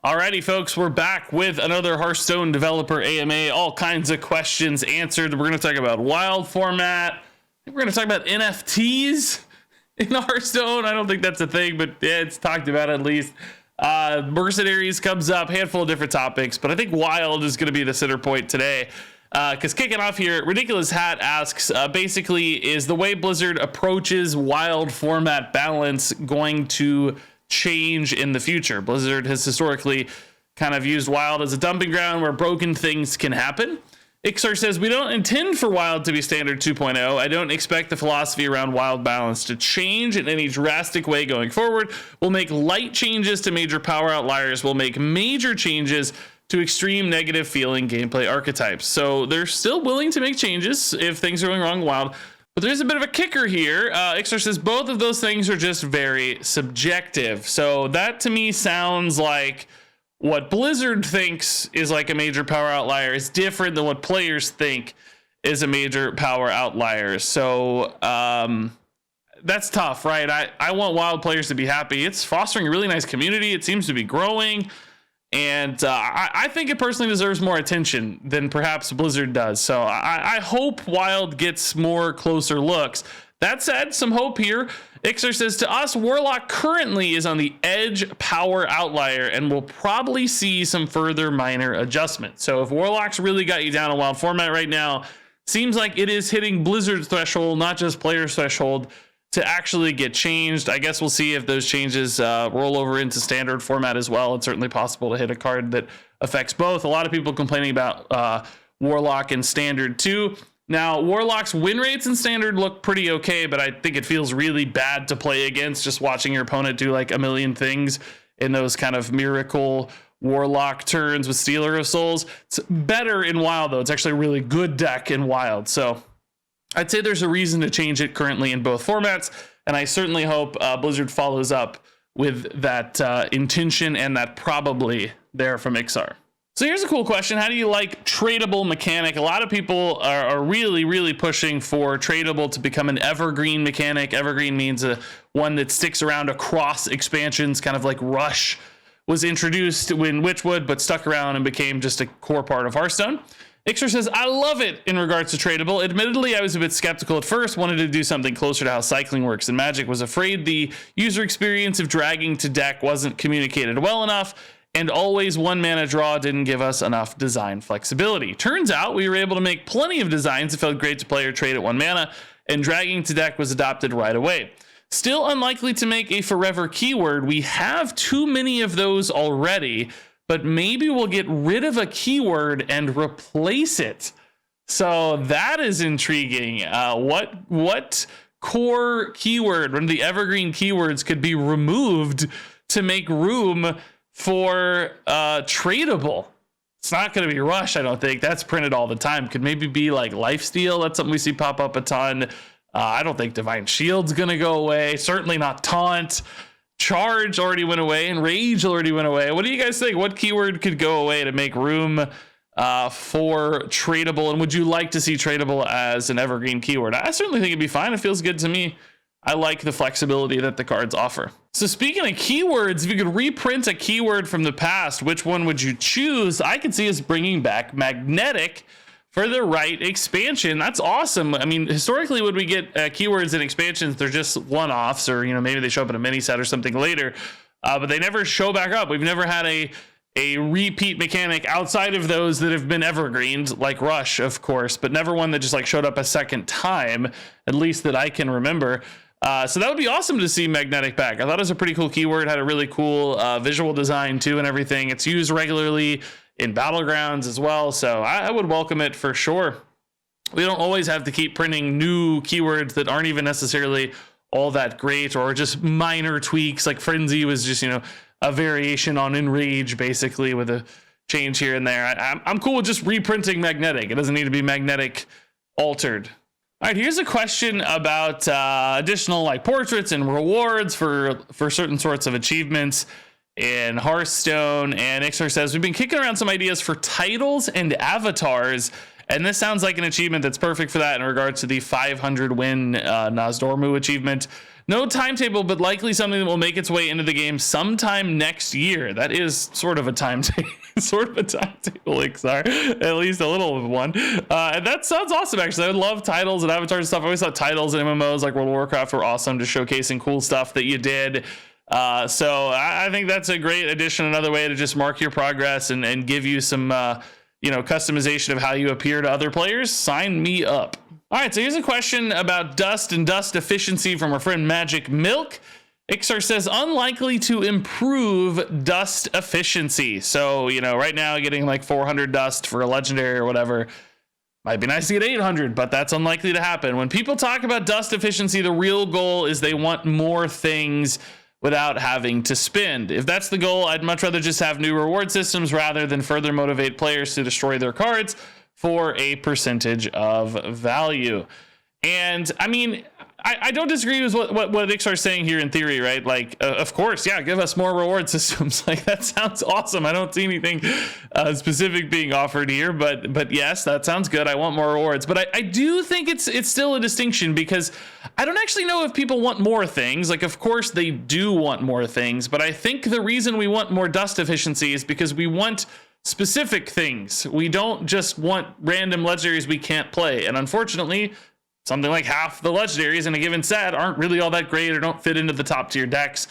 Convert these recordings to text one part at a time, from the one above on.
Alrighty, folks, we're back with another Hearthstone developer AMA. All kinds of questions answered. We're going to talk about wild format. We're going to talk about NFTs in Hearthstone. I don't think that's a thing, but yeah, it's talked about at least. Mercenaries comes up, handful of different topics, but I think wild is going to be the center point today. Because kicking off here, Ridiculous Hat asks, basically, is the way Blizzard approaches wild format balance going to change in the future? Blizzard has historically kind of used wild as a dumping ground where broken things can happen. Iksar says, we don't intend for wild to be standard 2.0. I don't expect the philosophy around wild balance to change in any drastic way going forward. We'll make light changes to major power outliers. We'll make major changes to extreme negative feeling gameplay archetypes. So they're still willing to make changes if things are going wrong wild. But there's a bit of a kicker here. Iksar says both of those things are just very subjective. So that to me sounds like what Blizzard thinks is like a major power outlier is different than what players think is a major power outlier. So that's tough, right? I want wild players to be happy. It's fostering a really nice community. It seems to be growing. And I think it personally deserves more attention than perhaps Blizzard does. So I hope Wild gets more closer looks. That said, some hope here. Iksar says, to us, Warlock currently is on the edge power outlier and will probably see some further minor adjustments. So if Warlock's really got you down a wild format right now, seems like it is hitting Blizzard's threshold, not just players' threshold, to actually get changed. I guess we'll see if those changes roll over into standard format as well. It's certainly possible to hit a card that affects both. A lot of people complaining about Warlock in standard too. Now, Warlock's win rates in standard look pretty okay, but I think it feels really bad to play against, just watching your opponent do like a million things in those kind of miracle Warlock turns with Stealer of Souls. It's better in Wild, though. It's actually a really good deck in Wild. So I'd say there's a reason to change it currently in both formats, and I certainly hope Blizzard follows up with that intention and that probably there from Iksar. So here's a cool question. How do you like tradable mechanic? A lot of people are really, really pushing for tradable to become an evergreen mechanic. Evergreen means one that sticks around across expansions, kind of like Rush was introduced when Witchwood, but stuck around and became just a core part of Hearthstone. Iksar says, I love it in regards to tradable. Admittedly, I was a bit skeptical at first, wanted to do something closer to how cycling works in Magic, was afraid the user experience of dragging to deck wasn't communicated well enough, and always one mana draw didn't give us enough design flexibility. Turns out we were able to make plenty of designs that felt great to play or trade at 1 mana, and dragging to deck was adopted right away. Still unlikely to make a forever keyword. We have too many of those already, but maybe we'll get rid of a keyword and replace it. So that is intriguing. What core keyword, one of the evergreen keywords, could be removed to make room for tradable? It's not going to be Rush, I don't think. That's printed all the time. Could maybe be like Lifesteal. That's something we see pop up a ton. I don't think Divine Shield's going to go away. Certainly not Taunt. Charge already went away, and Rage already went away. What do you guys think? What keyword could go away to make room for tradable? And would you like to see tradable as an evergreen keyword? I certainly think it'd be fine. It feels good to me. I like the flexibility that the cards offer. So speaking of keywords, if you could reprint a keyword from the past, which one would you choose? I could see us bringing back Magnetic for the right expansion. That's awesome. I mean, historically, when we get keywords in expansions, they're just one-offs, or maybe they show up in a mini set or something later, but they never show back up. We've never had a repeat mechanic outside of those that have been evergreened, like Rush, of course, but never one that just like showed up a second time, at least that I can remember. So that would be awesome to see Magnetic back. I thought it was a pretty cool keyword, had a really cool visual design too and everything. It's used regularly in Battlegrounds as well, so I would welcome it for sure. We don't always have to keep printing new keywords that aren't even necessarily all that great, or just minor tweaks. Like Frenzy was just, a variation on Enrage, basically, with a change here and there. I'm cool with just reprinting Magnetic. It doesn't need to be Magnetic altered. All right, here's a question about additional like portraits and rewards for certain sorts of achievements in Hearthstone. And Iksar says, we've been kicking around some ideas for titles and avatars, and this sounds like an achievement that's perfect for that in regards to the 500 win Nozdormu achievement. No timetable, but likely something that will make its way into the game sometime next year. That is sort of a timetable, Iksar, at least a little one. And that sounds awesome, actually. I would love titles and avatars and stuff. I always thought titles and MMOs like World of Warcraft were awesome, just showcasing cool stuff that you did. So I think that's a great addition, another way to just mark your progress and give you some, customization of how you appear to other players. Sign me up. All right, so here's a question about dust and dust efficiency from our friend Magic Milk. Iksar says, unlikely to improve dust efficiency. So, right now getting like 400 dust for a legendary or whatever might be nice to get 800, but that's unlikely to happen. When people talk about dust efficiency, the real goal is they want more things without having to spend. If that's the goal, I'd much rather just have new reward systems rather than further motivate players to destroy their cards for a percentage of value. And I mean, I don't disagree with what Iksar is saying here in theory, right? Like, of course, yeah, give us more reward systems. Like, that sounds awesome. I don't see anything specific being offered here, but yes, that sounds good. I want more rewards. But I do think it's still a distinction, because I don't actually know if people want more things. Like, of course, they do want more things, but I think the reason we want more dust efficiency is because we want specific things. We don't just want random legendaries we can't play. And unfortunately, something like half the legendaries in a given set aren't really all that great or don't fit into the top tier decks.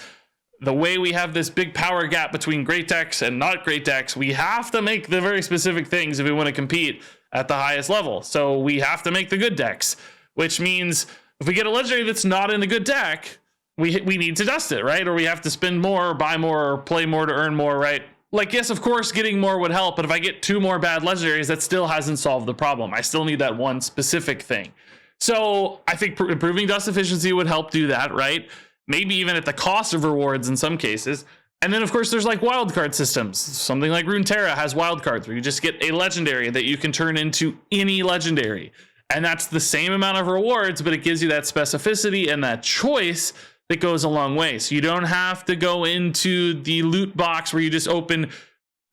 The way we have this big power gap between great decks and not great decks, we have to make the very specific things if we want to compete at the highest level. So we have to make the good decks, which means if we get a legendary that's not in a good deck, we need to dust it, right? Or we have to spend more or buy more or play more to earn more, right? Like, yes, of course, getting more would help, but if I get 2 more bad legendaries, that still hasn't solved the problem. I still need that one specific thing. So I think improving dust efficiency would help do that, right? Maybe even at the cost of rewards in some cases. And then, of course, there's like wildcard systems. Something like Runeterra has wildcards where you just get a legendary that you can turn into any legendary. And that's the same amount of rewards, but it gives you that specificity and that choice that goes a long way. So you don't have to go into the loot box where you just open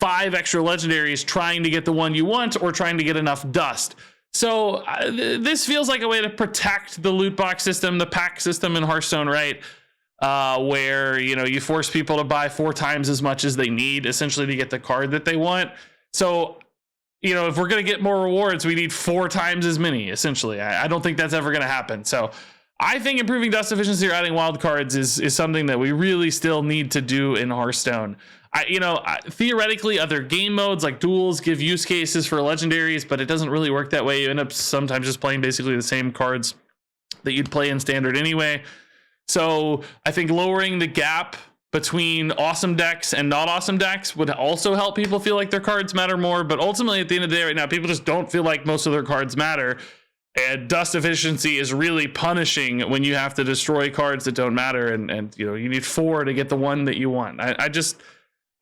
5 extra legendaries trying to get the one you want or trying to get enough dust. So this feels like a way to protect the loot box system, the pack system in Hearthstone, right? Where, you force people to buy 4 times as much as they need, essentially, to get the card that they want. So, if we're going to get more rewards, we need 4 times as many, essentially. I don't think that's ever going to happen. So I think improving dust efficiency or adding wild cards is something that we really still need to do in Hearthstone. Theoretically, other game modes like duels give use cases for legendaries, but it doesn't really work that way. You end up sometimes just playing basically the same cards that you'd play in standard anyway. So I think lowering the gap between awesome decks and not awesome decks would also help people feel like their cards matter more. But ultimately, at the end of the day right now, people just don't feel like most of their cards matter. And dust efficiency is really punishing when you have to destroy cards that don't matter. And you need 4 to get the one that you want.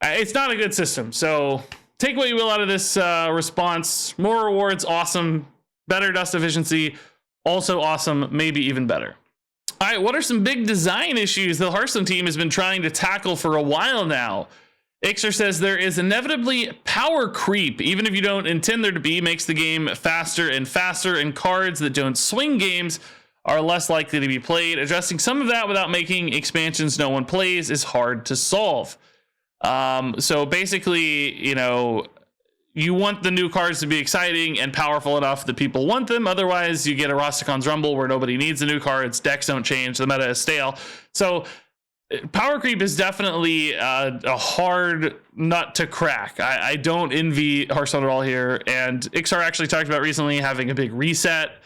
It's not a good system. So take what you will out of this response. More rewards, awesome. Better dust efficiency, also awesome, maybe even better. All right, what are some big design issues the Hearthstone team has been trying to tackle for a while now? Iksar says there is inevitably power creep, even if you don't intend there to be, makes the game faster and faster, and cards that don't swing games are less likely to be played. Addressing some of that without making expansions no one plays is hard to solve. So basically, you want the new cards to be exciting and powerful enough that people want them. Otherwise, you get a Rosticon's Rumble where nobody needs the new cards. Decks don't change. The meta is stale. So power creep is definitely a hard nut to crack. I don't envy Hearthstone at all here. And Iksar actually talked about recently having a big reset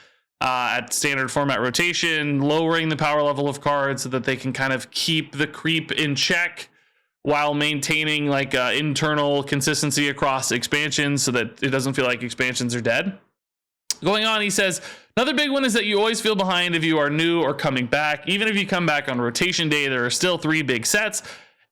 at standard format rotation, lowering the power level of cards so that they can kind of keep the creep in check while maintaining like internal consistency across expansions so that it doesn't feel like expansions are dead. Going on, he says, another big one is that you always feel behind if you are new or coming back. Even if you come back on rotation day, there are still 3 big sets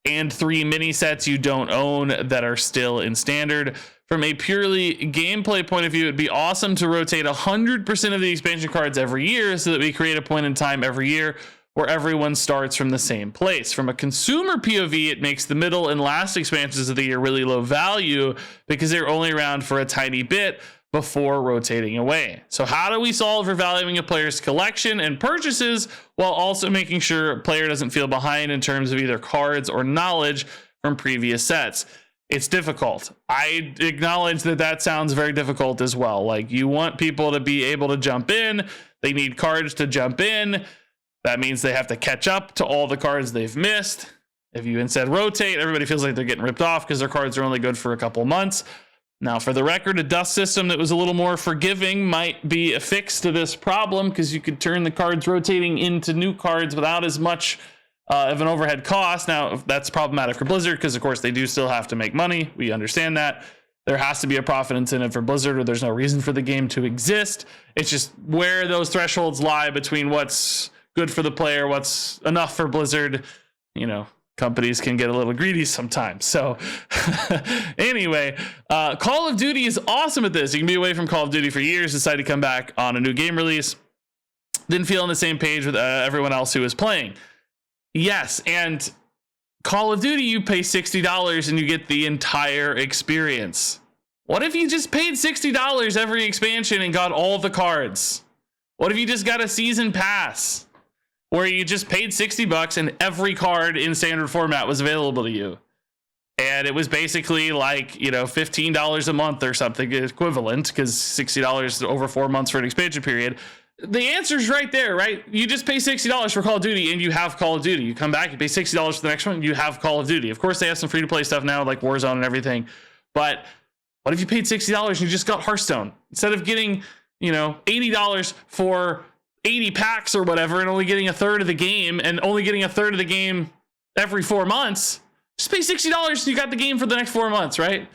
and 3 mini sets you don't own that are still in standard. From a purely gameplay point of view, it'd be awesome to rotate 100% of the expansion cards every year so that we create a point in time every year where everyone starts from the same place. From a consumer POV, it makes the middle and last expansions of the year really low value because they're only around for a tiny bit, before rotating away. So how do we solve for valuing a player's collection and purchases while also making sure a player doesn't feel behind in terms of either cards or knowledge from previous sets? It's difficult. I acknowledge that sounds very difficult as well. Like, you want people to be able to jump in. They need cards to jump in. That means they have to catch up to all the cards they've missed. If you instead rotate, everybody feels like they're getting ripped off because their cards are only good for a couple months. Now, for the record, a dust system that was a little more forgiving might be a fix to this problem, because you could turn the cards rotating into new cards without as much of an overhead cost. Now, that's problematic for Blizzard because, of course, they do still have to make money. We understand that. There has to be a profit incentive for Blizzard, or there's no reason for the game to exist. It's just where those thresholds lie between what's good for the player, what's enough for Blizzard. You know, companies can get a little greedy sometimes. So anyway, Call of Duty is awesome at this. You can be away from Call of Duty for years, decide to come back on a new game release, didn't feel on the same page with everyone else who was playing. Yes, and Call of Duty, you pay $60 and you get the entire experience. What if you just paid $60 every expansion and got all the cards? What if you just got a season pass where you just paid $60 and every card in standard format was available to you? And it was basically like, you know, $15 a month or something equivalent, because $60 over 4 months for an expansion period. The answer's right there, right? You just pay $60 for Call of Duty and you have Call of Duty. You come back, you pay $60 for the next one, you have Call of Duty. Of course, they have some free-to-play stuff now, like Warzone and everything. But what if you paid $60 and you just got Hearthstone? Instead of getting, you know, $80 for 80 packs or whatever, and only getting a third of the game, and only getting a third of the game every 4 months, just pay $60 and you got the game for the next 4 months, right?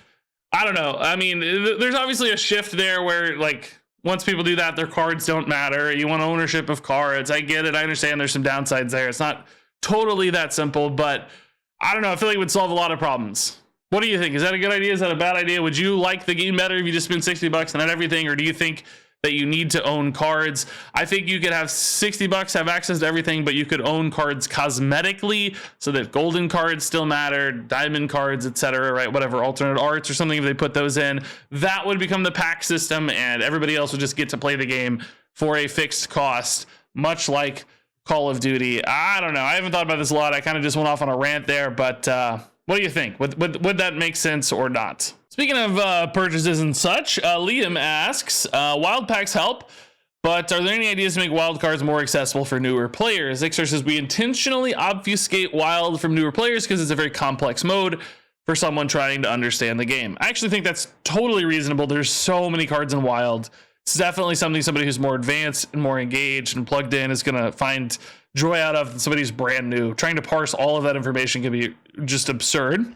I don't know. I mean, there's obviously a shift there where, like, once people do that, their cards don't matter. You want ownership of cards. I get it. I understand there's some downsides there. It's not totally that simple, but I don't know. I feel like it would solve a lot of problems. What do you think? Is that a good idea? Is that a bad idea? Would you like the game better if you just spend $60 and not everything? Or do you think that you need to own cards? I think you could have $60, have access to everything, but you could own cards cosmetically so that golden cards still matter, diamond cards, etc., right? Whatever, alternate arts or something, if they put those in, that would become the pack system, and everybody else would just get to play the game for a fixed cost, much like Call of Duty. I don't know. I haven't thought about this a lot. I kind of just went off on a rant there, but what do you think? Would that make sense or not? Speaking of purchases and such, Liam asks, wild packs help, but are there any ideas to make wild cards more accessible for newer players? Iksar says, we intentionally obfuscate wild from newer players because it's a very complex mode for someone trying to understand the game. I actually think that's totally reasonable. There's so many cards in wild. It's definitely something somebody who's more advanced and more engaged and plugged in is going to find joy out of than somebody who's brand new. Trying to parse all of that information can be just absurd.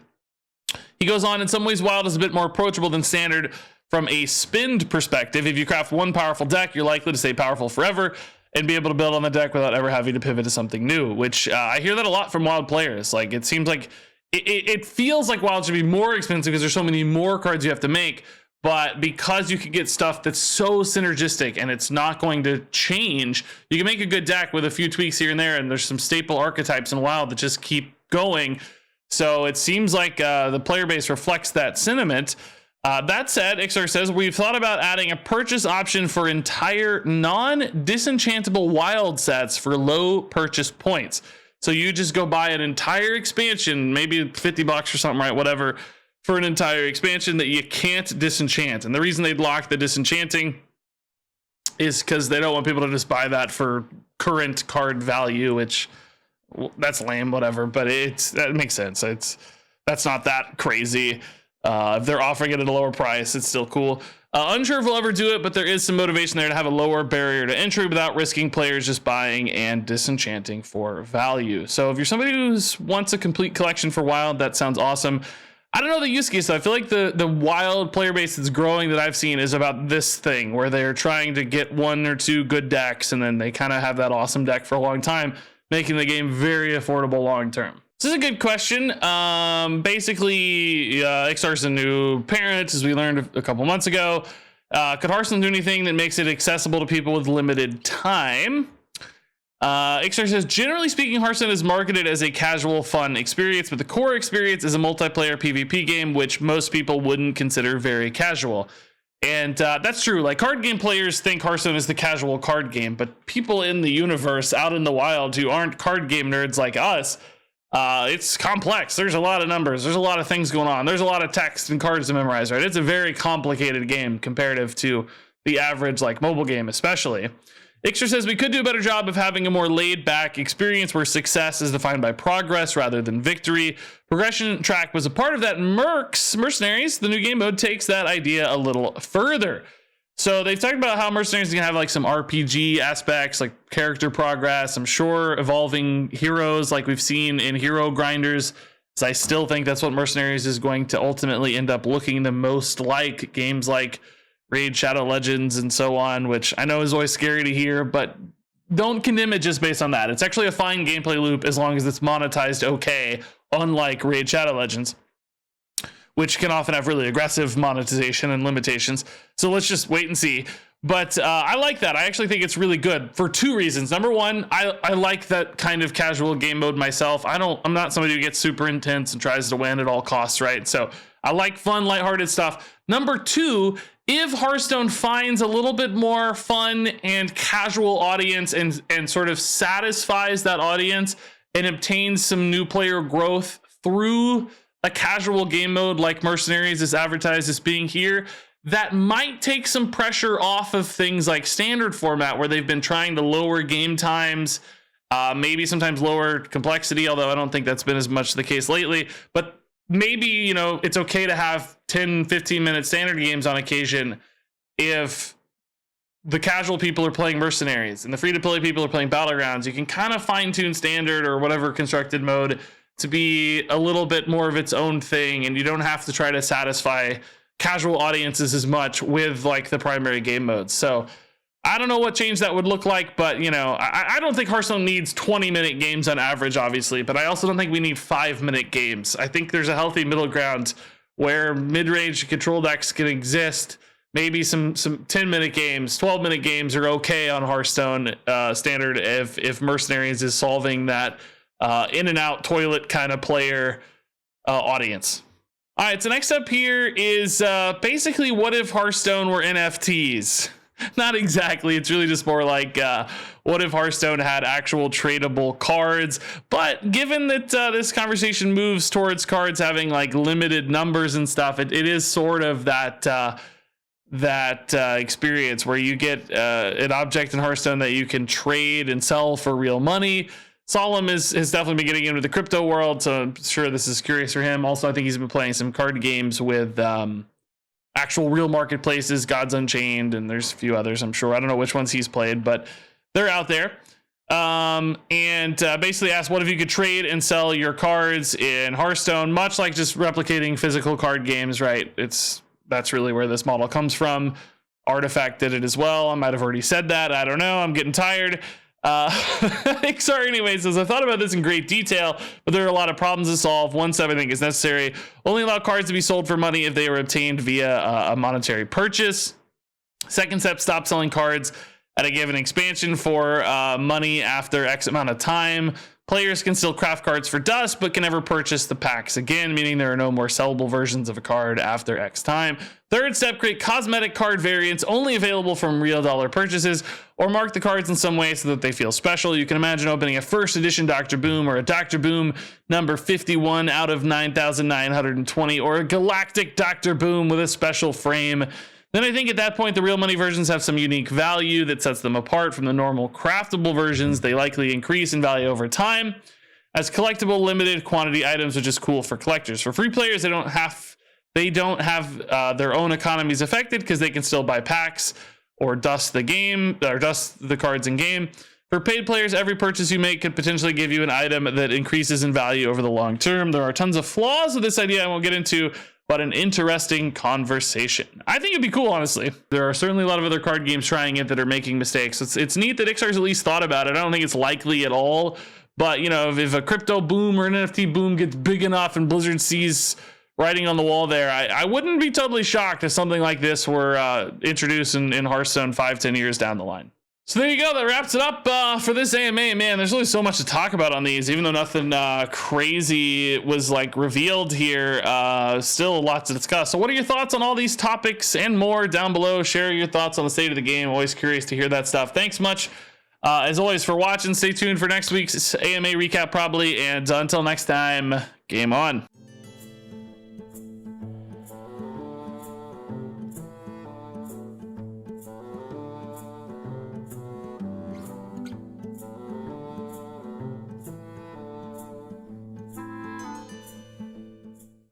He goes on, in some ways, wild is a bit more approachable than standard from a spend perspective. If you craft one powerful deck, you're likely to stay powerful forever and be able to build on the deck without ever having to pivot to something new, which I hear that a lot from wild players. Like, it seems like it feels like wild should be more expensive because there's so many more cards you have to make, but because you can get stuff that's so synergistic and it's not going to change, you can make a good deck with a few tweaks here and there, and there's some staple archetypes in wild that just keep going. So it seems like the player base reflects that sentiment. That said, Iksar says, we've thought about adding a purchase option for entire non-disenchantable wild sets for low purchase points. So you just go buy an entire expansion, maybe $50 or something, right? Whatever, for an entire expansion that you can't disenchant. And the reason they'd lock the disenchanting is because they don't want people to just buy that for current card value, which... that's lame, whatever, but that makes sense. That's not that crazy. If they're offering it at a lower price, it's still cool. Unsure if we'll ever do it, but there is some motivation there to have a lower barrier to entry without risking players just buying and disenchanting for value. So if you're somebody who wants a complete collection for wild, that sounds awesome. I don't know the use case, though. I feel like the wild player base that's growing that I've seen is about this thing where they're trying to get one or two good decks, and then they kind of have that awesome deck for a long time, making the game very affordable long term. This is a good question. Basically, Iksar's a new parent, as we learned a couple months ago. Could Hearthstone do anything that makes it accessible to people with limited time? Iksar says, generally speaking, Hearthstone is marketed as a casual, fun experience, but the core experience is a multiplayer PvP game, which most people wouldn't consider very casual. And that's true. Like, card game players think Hearthstone is the casual card game, but people in the universe out in the wild who aren't card game nerds like us, it's complex. There's a lot of numbers. There's a lot of things going on. There's a lot of text and cards to memorize, right? It's a very complicated game comparative to the average, like, mobile game, especially. Iksar says we could do a better job of having a more laid-back experience where success is defined by progress rather than victory. Progression track was a part of that. Mercenaries, the new game mode, takes that idea a little further. So they've talked about how Mercenaries is going to have like some RPG aspects, like character progress. I'm sure evolving heroes like we've seen in Hero Grinders. So I still think that's what Mercenaries is going to ultimately end up looking the most like. Games like Raid Shadow Legends and so on, which I know is always scary to hear, but don't condemn it just based on that. It's actually a fine gameplay loop as long as it's monetized okay, unlike Raid Shadow Legends, which can often have really aggressive monetization and limitations. So let's just wait and see. But I like that. I actually think it's really good for two reasons. Number one, I like that kind of casual game mode myself. I'm not somebody who gets super intense and tries to win at all costs, right? So I like fun, lighthearted stuff. Number two, if Hearthstone finds a little bit more fun and casual audience and sort of satisfies that audience and obtains some new player growth through a casual game mode like Mercenaries is advertised as being here, that might take some pressure off of things like standard format where they've been trying to lower game times, maybe sometimes lower complexity, although I don't think that's been as much the case lately. But maybe, you know, it's okay to have 10, 15-minute standard games on occasion if the casual people are playing Mercenaries and the free-to-play people are playing Battlegrounds. You can kind of fine-tune standard or whatever constructed mode to be a little bit more of its own thing, and you don't have to try to satisfy casual audiences as much with like the primary game modes. So I don't know what change that would look like, but you know, I don't think Hearthstone needs 20-minute games on average, obviously, but I also don't think we need 5-minute games. I think there's a healthy middle ground where mid-range control decks can exist. Maybe some 10-minute games, 12-minute games are okay on Hearthstone standard if Mercenaries is solving that in and out toilet kind of player audience. All right, so next up here is basically what if Hearthstone were NFTs? Not exactly. It's really just more like what if Hearthstone had actual tradable cards? But given that this conversation moves towards cards having like limited numbers and stuff, it is sort of that experience where you get an object in Hearthstone that you can trade and sell for real money. Solemn has definitely been getting into the crypto world, so I'm sure this is curious for him. Also, I think he's been playing some card games with actual real marketplaces, Gods Unchained, and there's a few others, I'm sure. I don't know which ones he's played, but they're out there. And basically asked, what if you could trade and sell your cards in Hearthstone, much like just replicating physical card games, right? That's really where this model comes from. Artifact did it as well. I might have already said that. I don't know. I'm getting tired. Iksar anyway says, I thought about this in great detail, but there are a lot of problems to solve. One step I think is necessary. Only allow cards to be sold for money if they were obtained via a monetary purchase. Second step, stop selling cards at a given expansion for money after X amount of time. Players can still craft cards for dust, but can never purchase the packs again, meaning there are no more sellable versions of a card after X time. Third step, create cosmetic card variants only available from real dollar purchases, or mark the cards in some way so that they feel special. You can imagine opening a first edition Dr. Boom or a Dr. Boom number 51 out of 9,920, or a galactic Dr. Boom with a special frame. Then I think at that point, the real money versions have some unique value that sets them apart from the normal craftable versions. They likely increase in value over time as collectible limited quantity items, which is cool for collectors. For free players, they don't have their own economies affected because they can still buy packs or dust the game or dust the cards in game. For paid players, every purchase you make could potentially give you an item that increases in value over the long term. There are tons of flaws with this idea I won't get into, but an interesting conversation. I think it'd be cool, honestly. There are certainly a lot of other card games trying it that are making mistakes. It's neat that Iksar's at least thought about it. I don't think it's likely at all, but you know, if a crypto boom or an NFT boom gets big enough and Blizzard sees writing on the wall there, I wouldn't be totally shocked if something like this were introduced in Hearthstone 5-10 years down the line. So there you go. That wraps it up for this AMA. Man, there's really so much to talk about on these, even though nothing crazy was like revealed here. Still a lot to discuss. So what are your thoughts on all these topics and more down below? Share your thoughts on the state of the game. Always curious to hear that stuff. Thanks much, as always, for watching. Stay tuned for next week's AMA recap probably. And until next time, game on.